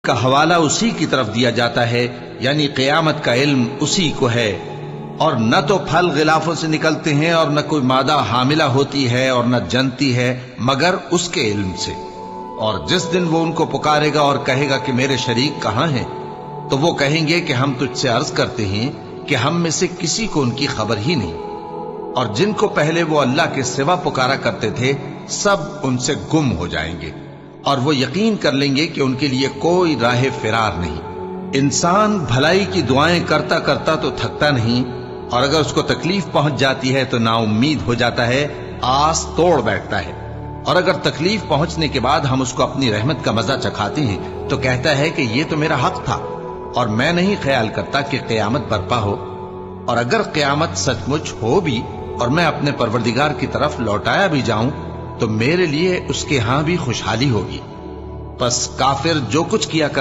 کا حوالہ اسی کی طرف دیا جاتا ہے، یعنی قیامت کا علم اسی کو ہے، اور نہ تو پھل غلافوں سے نکلتے ہیں اور نہ کوئی مادہ حاملہ ہوتی ہے اور نہ جنتی ہے مگر اس کے علم سے۔ اور جس دن وہ ان کو پکارے گا اور کہے گا کہ میرے شریک کہاں ہیں، تو وہ کہیں گے کہ ہم تجھ سے عرض کرتے ہیں کہ ہم میں سے کسی کو ان کی خبر ہی نہیں، اور جن کو پہلے وہ اللہ کے سوا پکارا کرتے تھے سب ان سے گم ہو جائیں گے، اور وہ یقین کر لیں گے کہ ان کے لیے کوئی راہ فرار نہیں۔ انسان بھلائی کی دعائیں کرتا کرتا تو تھکتا نہیں، اور اگر اس کو تکلیف پہنچ جاتی ہے تو نا امید ہو جاتا ہے، آس توڑ بیٹھتا ہے، اور اگر تکلیف پہنچنے کے بعد ہم اس کو اپنی رحمت کا مزہ چکھاتے ہیں تو کہتا ہے کہ یہ تو میرا حق تھا، اور میں نہیں خیال کرتا کہ قیامت برپا ہو۔ اور اگر قیامت سچ مچ ہو بھی اور میں اپنے پروردگار کی طرف لوٹایا بھی جاؤں تو میرے لیے اس کے ہاں بھی خوشحالی ہوگی۔ پس کافر جو کچھ کیا